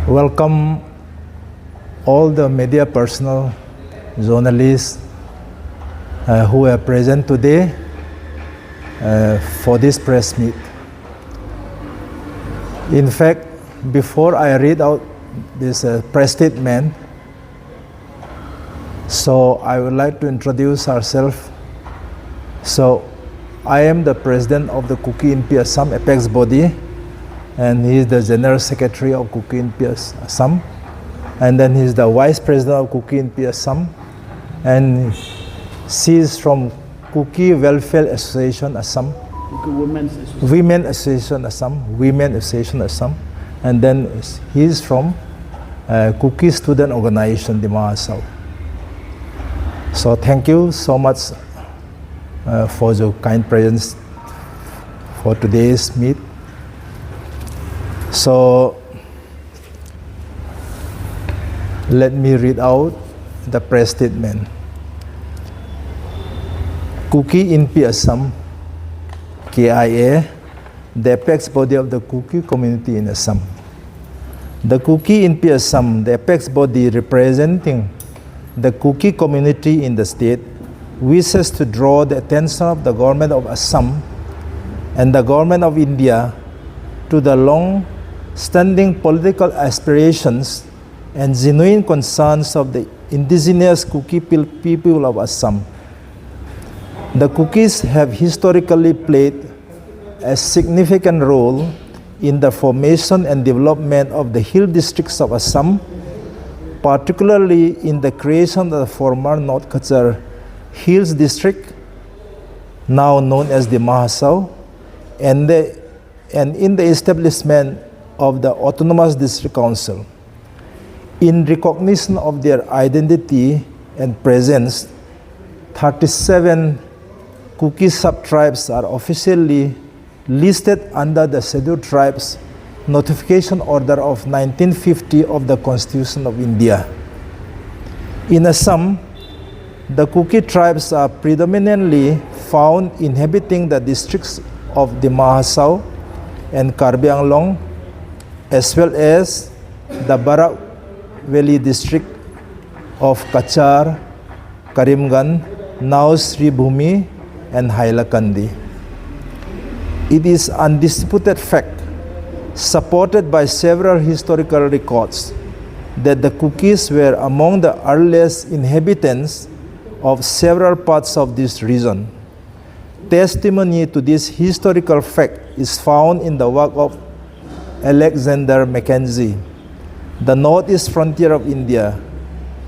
welcome all the media personnel, journalists who are present today for this press meet. In fact, before I read out this press statement, so I would like to introduce ourselves. So I am the president of the Kuki Inpi Assam apex body, and he is the general secretary of Kuki Inpi Assam, and then he is the vice president of Kuki Inpi Assam, and she is from Kuki Welfare Association Assam, Women Association Assam, and then he is from Kuki Student Organization Dima, Hasao. So thank you so much for your kind presence for today's meet. So let me read out the press statement. Kuki Inpi Assam, KIA, the apex body of the Kuki community in Assam. The Kuki Inpi Assam, the apex body representing the Kuki community in the state, wishes to draw the attention of the Government of Assam and the Government of India to the long-standing political aspirations and genuine concerns of the indigenous Kuki people of Assam. The Kukis have historically played a significant role in the formation and development of the hill districts of Assam, particularly in the creation of the former North Kachar Hills District, now known as the Hasao, and in the establishment of the Autonomous District Council. In recognition of their identity and presence, 37 Kuki sub-tribes are officially listed under the Scheduled Tribes Notification Order of 1950 of the Constitution of India. In Assam, the Kuki tribes are predominantly found inhabiting the districts of Dima, Hasao and Karbi, Anglong, as well as the Barak Valley district of Kachar, Karimganj, now Sri Bhumi, and Hailakandi. It is undisputed fact, supported by several historical records, that the Kukis were among the earliest inhabitants of several parts of this region. Testimony to this historical fact is found in the work of Alexander Mackenzie, The Northeast Frontier of India.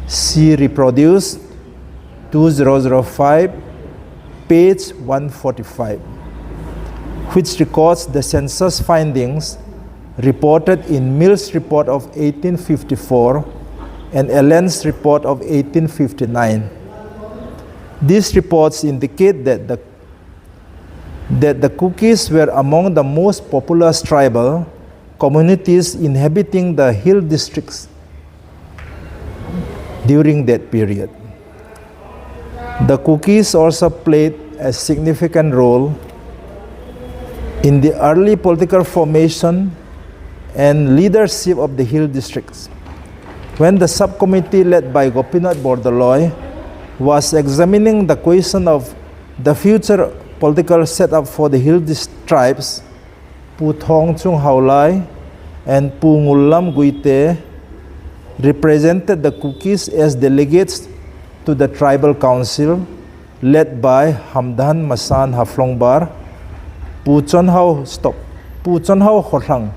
See reproduced 2005, page 145, which records the census findings reported in Mill's report of 1854 and Allen's report of 1859. These reports indicate that the Kukis were among the most populous tribal communities inhabiting the hill districts during that period. The Kukis also played a significant role in the early political formation and leadership of the hill districts. When the subcommittee led by Gopinath Bordoloi was examining the question of the future political setup for the hill tribes, Pu Thong Chung Haulai and Pu Ngullam Guite represented the Kukis as delegates to the tribal council led by Hamdan Masan Haflong Bar, Pu Chonhao Hothang,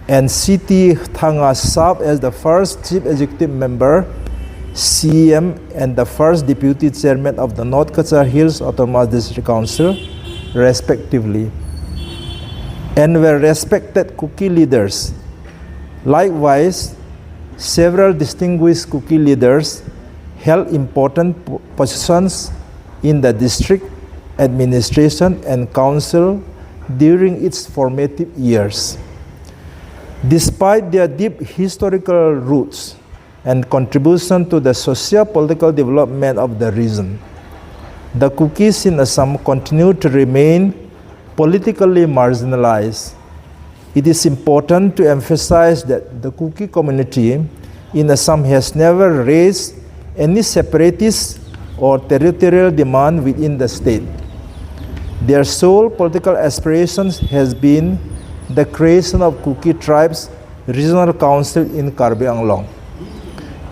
and Siti Thanga served as the first chief executive member, CM, and the first deputy chairman of the North Kachar Hills Autonomous District Council, respectively, and were respected Kuki leaders. Likewise, several distinguished Kuki leaders held important positions in the district administration and council during its formative years. Despite their deep historical roots and contribution to the socio-political development of the region, the Kukis in Assam continue to remain politically marginalized. It is important to emphasize that the Kuki community in Assam has never raised any separatist or territorial demand within the state. Their sole political aspirations has been the creation of Kuki tribes regional council in Karbi Anglong,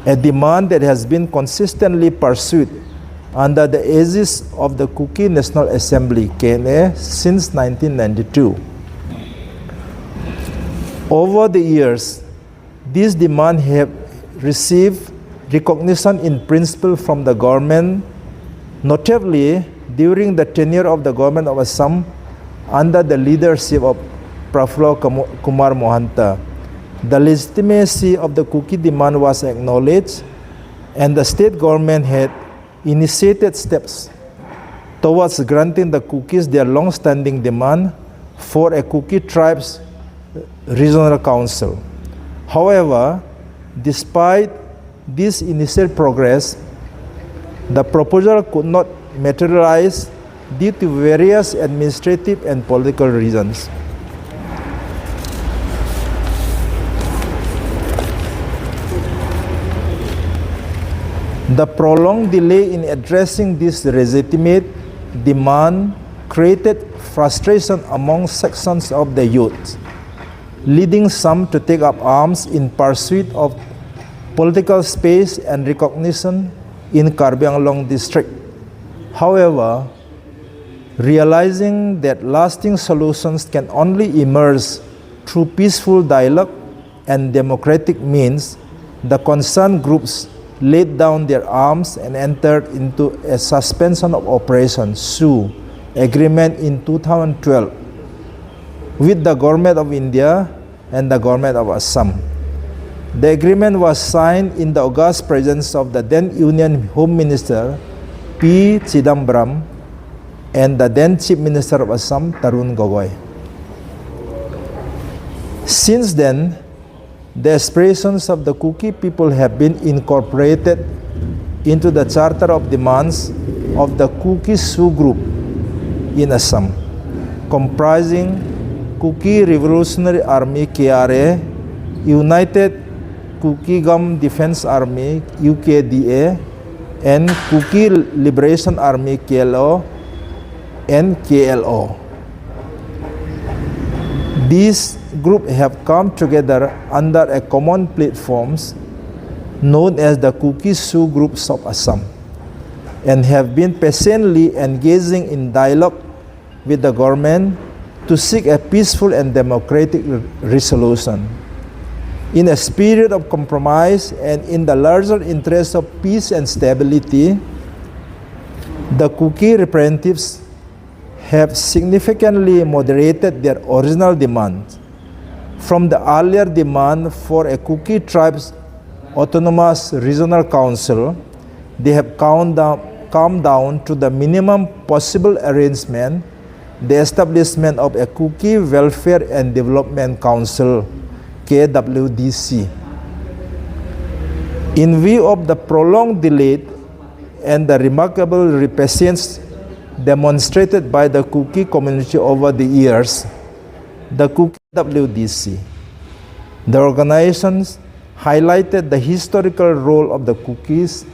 a demand that has been consistently pursued under the aegis of the Kuki National Assembly KNA since 1992. Over the years, these demands have received recognition in principle from the government, notably during the tenure of the Government of Assam under the leadership of Prafullo Kumar Mohanta. The legitimacy of the Kuki demand was acknowledged, and the state government had initiated steps towards granting the Kukis their long-standing demand for a Kuki tribe's regional council. However, despite this initial progress, the proposal could not materialize due to various administrative and political reasons. The prolonged delay in addressing this legitimate demand created frustration among sections of the youth, leading some to take up arms in pursuit of political space and recognition in Karbi Anglong district. However, realizing that lasting solutions can only emerge through peaceful dialogue and democratic means, the concerned groups laid down their arms and entered into a suspension of operations (SU) agreement in 2012 with the Government of India and the Government of Assam. The agreement was signed in the august presence of the then Union Home Minister P. Chidambaram and the then Chief Minister of Assam Tarun Gogoi. Since then, the aspirations of the Kuki people have been incorporated into the Charter of Demands of the Kuki Sioux Group in Assam, comprising Kuki Revolutionary Army KRA, United Kuki Gum Defense Army UKDA, and Kuki Liberation Army KLO and KLO. These groups have come together under a common platforms known as the Kuki Sioux Groups of Assam and have been patiently engaging in dialogue with the government to seek a peaceful and democratic resolution. In a spirit of compromise and in the larger interest of peace and stability, the Kuki representatives have significantly moderated their original demand. From the earlier demand for a Kuki tribe's autonomous regional council, they have calmed down to the minimum possible arrangement, the establishment of a Kuki Welfare and Development Council, KWDC. In view of the prolonged delay and the remarkable patience demonstrated by the Kuki community over the years, the Kuki WDC, the organizations highlighted the historical role of the Kukis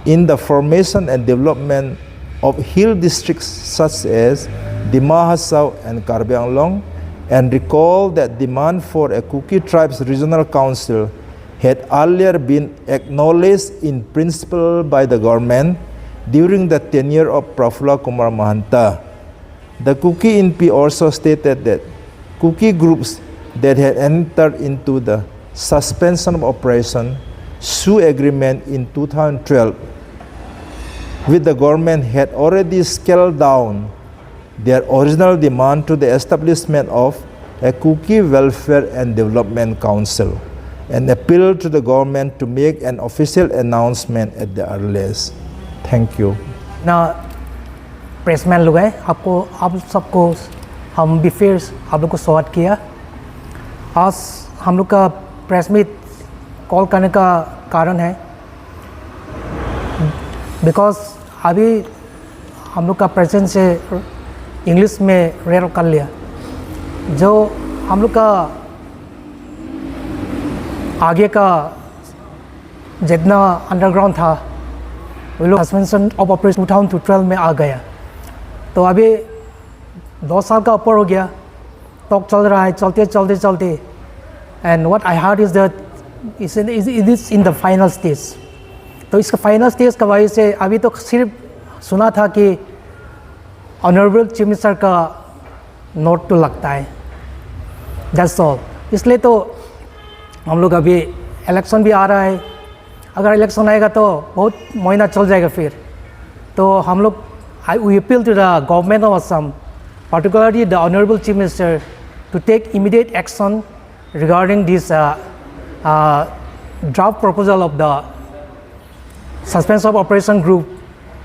in the formation and development of hill districts such as Dima, Hasao, and Karbi Anglong, and recall that demand for a Kuki tribe's regional council had earlier been acknowledged in principle by the government during the tenure of Prafullo Kumar Mohanta. The Kuki Inpi also stated that Kuki groups that had entered into the suspension of operation SU agreement in 2012 with the government had already scaled down their original demand to the establishment of a Kuki Welfare and Development Council and appealed to the government to make an official announcement at the earliest. Thank you. ना Pressman लोग हैं आप सबको हम भी फिर आप लोग को स्वागत किया। आज हम लोग का प्रेस मीट कॉल करने का कारण है बिकॉज अभी हम लोग का प्रेजेंट से इंग्लिश में रेड कर लिया जो हम लोग का आगे का जितना अंडरग्राउंड था वो लोग सस्पेंशन ऑफ ऑपरेशन 2012 में आ गया। तो अभी 2 साल का ऊपर हो गया, टॉक चल रहा है, चलते and what I heard is that it is in the final stage. तो इसका फाइनल स्टेज का वजह से अभी तो सिर्फ सुना था कि ऑनरेबल चीफ मिनिस्टर का नोट तो लगता है, दैट्स ऑल। इसलिए तो हम लोग अभी इलेक्शन भी आ रहा है, अगर इलेक्शन आएगा तो बहुत महीना चल जाएगा फिर। तो हम लोग we appeal to the government of Assam, particularly the Honorable Chief Minister, to take immediate action regarding this draft proposal of the suspension of operation group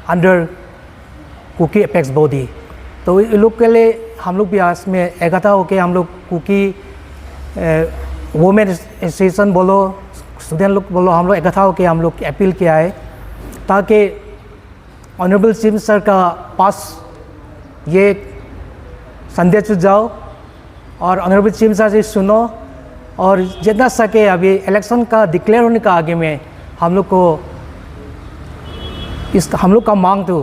under Kuki apex body. तो ये लोग के लिए हम लोग भी आज में इकट्ठा होकर हम लोग कुकी वुमेन एसोसिएशन बोलो, स्टूडेंट लोग बोलो, हम लोग इकट्ठा होकर हम लोग अपील किया है ताकि ऑनरेबल चीफ मिनिस्टर का पास ये संदेश जाओ और ऑनरेबल चीफ मिनिस्टर से सुनो और जितना सके अभी इलेक्शन का डिक्लेयर होने का आगे में हम लोग को हम लोग का मांग तो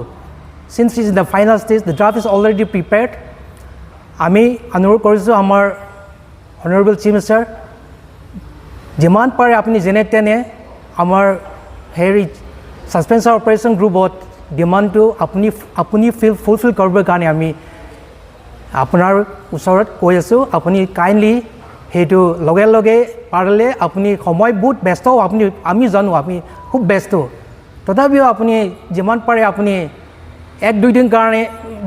since is the final stage, the draft is already prepared. আমি অনুৰোধ কৰিছোঁ আমাৰ অনাৰেবল চিফ মিনিষ্টাৰ যিমান পাৰে আপুনি যেনে তেনে আমাৰ হেৰি ছাছপেনশ্যন অপাৰেশ্যন গ্ৰুপত ডিমাণ্ডটো আপুনি ফুলফিল কৰিবৰ কাৰণে আমি আপোনাৰ ওচৰত কৈ আছোঁ। আপুনি কাইণ্ডলি সেইটো লগে লগে পাৰিলে আপুনি সময় বহুত ব্যস্ত, আমি জানো আপুনি খুব ব্যস্ত, তথাপিও আপুনি যিমান পাৰে আপুনি 1-2 দিন কাৰণে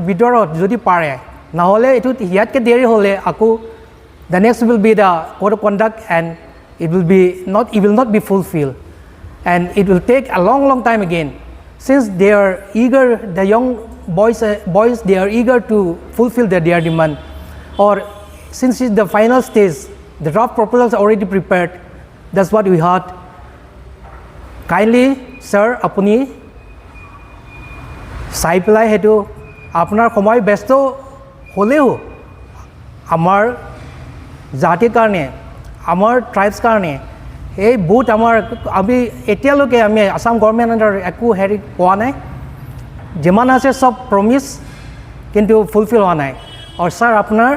ভিতৰত যদি পাৰে, নহ'লে এইটো ইয়াতকৈ দেৰি হ'লে আকৌ the next will be the code of conduct and it will not be fulfilled and it will take a long time again. Since they are eager, the young boys they are eager to fulfill their demand, or since it's the final stage, the draft proposals are already prepared, that's what we heard. Kindly sir apuni চাই পেলাই সেইটো আপোনাৰ সময় ব্যস্ত হ'লেও আমাৰ জাতিৰ কাৰণে, আমাৰ ট্ৰাইবছ কাৰণে এই বহুত আমি এতিয়ালৈকে আমি আসাম গভৰ্ণমেণ্টৰ একো হেৰি পোৱা নাই, যিমান আছে চব প্ৰমিছ কিন্তু ফুলফিল হোৱা নাই। আৰু ছাৰ আপোনাৰ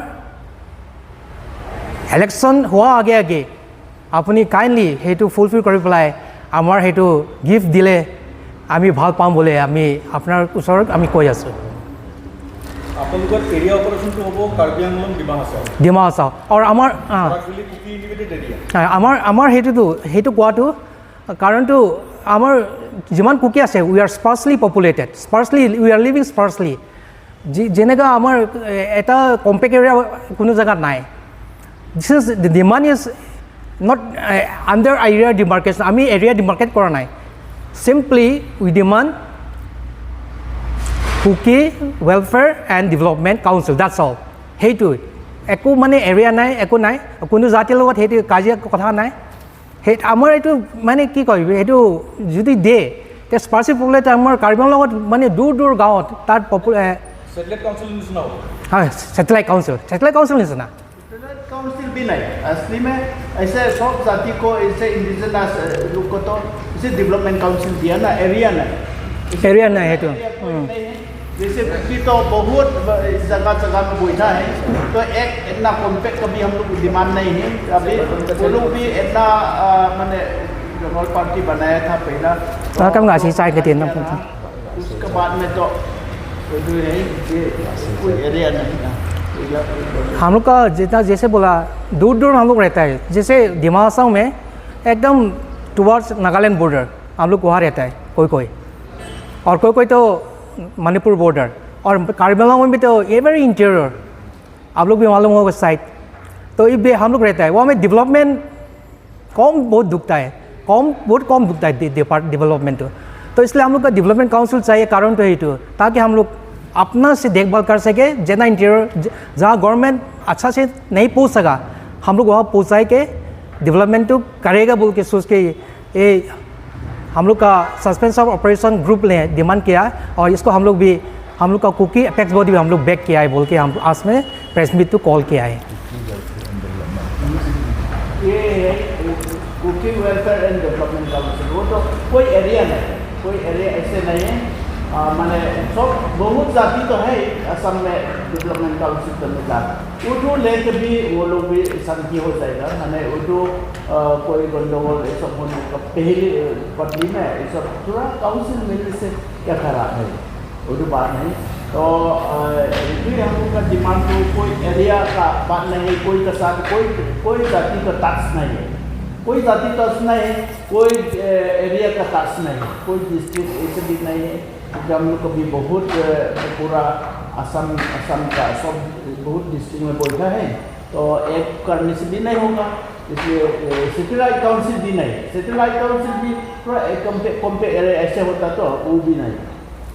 ইলেকশ্যন হোৱা আগে আপুনি কাইণ্ডলি সেইটো ফুলফিল কৰি পেলাই আমাৰ সেইটো গিফ্ট দিলে আমি ভাল পাম বুলি আমি আপোনাৰ ওচৰত আমি কৈ আছোঁ। আপোনালোকৰ এৰিয়া অপাৰেশ্যনটো হ'ব কাৰ্বি আংলং ডিমা হাছাও আৰু আমাৰ সেইটো কোৱাটো কাৰণটো আমাৰ যিমান কুকি আছে we are sparsely populated, we are living sparsely, যেনেকুৱা আমাৰ এটা কম্পেক্ট এৰিয়া কোনো জেগাত নাই। This is demand is not under area demarcation, আমি এৰিয়া ডিমাৰ্কেট কৰা নাই, simply we demand Kuki Welfare and Development Council, that's all. সেইটো একো মানে এৰিয়া নাই, একো নাই, কোনো জাতিৰ লগত সেইটো কাজিয়া কথা নাই। সেই আমাৰ এইটো মানে কি কয় সেইটো যদি দিয়ে তে স্পাৰ্চি পপুলেট আমাৰ কাৰ্বিৰ লগত মানে দূৰ গাঁৱত তাত सेटेलाइट काउंसिल निसना हो। हाँ सेटेलाइट काउंसिल निसना काउंसिल भी नहीं, असली में ऐसे सब जाति को ऐसे इंडिजिनस लोग को तो इसे डेवलपमेंट काउंसिल दिया ना, एरिया नहीं है तो जैसे भी तो बहुत जगह में बैठा है, तो एक इतना कॉम्पैक्ट कभी हम लोग डिमांड नहीं है। अभी वो लोग भी इतना मैंने जनरल पार्टी बनाया था पहला, कम गाछी चाय के दिन उसके बाद में तो कोई एरिया नहीं था। हम लोग का जितना जैसे बोला दूर हम लोग रहता है, जैसे डिमा हासाओ में एकदम टुवर्ड्स नागालैंड बॉर्डर हम लोग वहाँ रहता है कोई और कोई तो मणिपुर बॉर्डर, और कार्बी आंगलोंग में भी तो ये वेरी इंटीरियर आप लोग भी मालूम होगा साइड, तो ये भी हम लोग रहता है वो हमें डेवलपमेंट बहुत दुखता है, बहुत कम दुखता है डेवलपमेंट। तो इसलिए हम लोग का डेवलपमेंट काउंसिल चाहिए, कारण तो यही तो ताकि हम लोग अपना से देखभाल कर सके, जितना इंटीरियर जहाँ गवर्नमेंट अच्छा से नहीं पहुँच सका हम लोग वहाँ पहुँचाए के डेवलपमेंट तो करेगा बोल के सोच के ये हम लोग का सस्पेंस ऑफ ऑपरेशन ग्रुप ने डिमांड किया, और इसको हम लोग का कुकी अपेक्स बॉडी भी हम लोग बैक किया है बोल के हम आज में प्रेस मीट तो कॉल किया है। Kuki welfare and development council, वो तो कोई एरिया नहीं, कोई एरिया ऐसे नहीं है। माने सब बहुत जाति तो है असम में डेवलपमेंट काउंसिल करने का, उर्दू लेके भी वो लोग भी शांति हो जाएगा। माने उर्दू कोई गंडगोल ये सब होने का पहले पटली में ये सब पूरा काउंसिल मिलने से क्या खराब है, उर्दू बात नहीं। तो भी हम लोग का डिमांड तो कोई एरिया का बात नहीं है, कोई के साथ कोई जाति का टैक्स नहीं है, कोई जाति टैक्स नहीं है, कोई एरिया का टैक्स नहीं है, कोई डिस्ट्रिक्ट ऐसे भी नहीं है। हम लोग कभी बहुत पूरा असम का सब बहुत डिस्ट्रिक्ट में बैठा है, तो एक करने से भी नहीं होगा। इसलिए सेटेलाइट काउंसिल भी नहीं, सेटेलाइट काउंसिल भी पूरा कंपेयर ऐसे होता तो वो भी नहीं,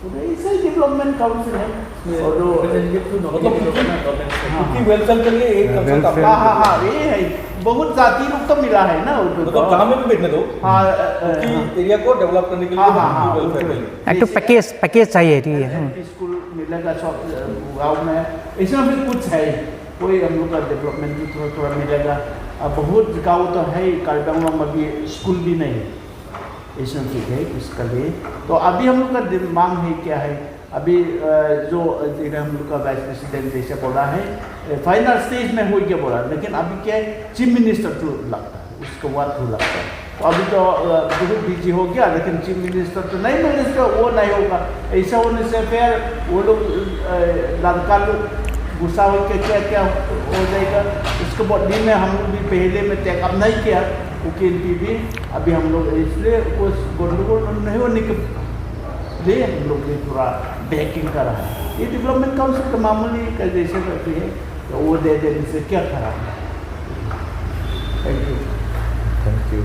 तो ऐसे डेवलपमेंट काउंसिल है। और कुकी वेलफेयर के लिए एक कंसर्न था। हाँ ये है, बहुत जाति लोग तो मिला है ना उनको, मतलब गाँव में भी बैठने दो। हाँ एरिया को डेवलप करने के लिए वेलफेयर के लिए एक तो पैकेज चाहिए, ठीक है। स्कूल मिलेगा सब गाँव में, इसमें भी कुछ है, कोई हम लोग का डेवलपमेंट भी थोड़ा थोड़ा मिलेगा। अब बहुत गाँव तो है कार्बी में भी स्कूल भी नहीं इसमें ठीक है इसका लिए। तो अभी हम लोग का मांग है क्या है, अभी जो हम लोग का वाइस प्रेसिडेंट जैसे बोला है फाइनल स्टेज में हो गया बोला, लेकिन अभी क्या है चीफ मिनिस्टर तो लगता है, उसको बात हो लगता है। तो अभी तो बहुत बिजी हो गया, लेकिन चीफ मिनिस्टर तो नहीं मिनिस्टर वो नहीं होगा। ऐसा होने से फिर वो लोग लड़का लोग गुस्सा हो के क्या हो जाएगा। इसको बॉडी में हम लोग भी पहले में टेकअप नहीं किया, कुकी इनपी भी अभी हम लोग इसलिए कुछ गंडगोल नहीं होने के लिए हम लोग भी पूरा बैकिंग कर रहा है। ये डेवलपमेंट काउंसिल का मामूली का जैसे करती है तो वो दे देने से क्या खराब है। Thank you.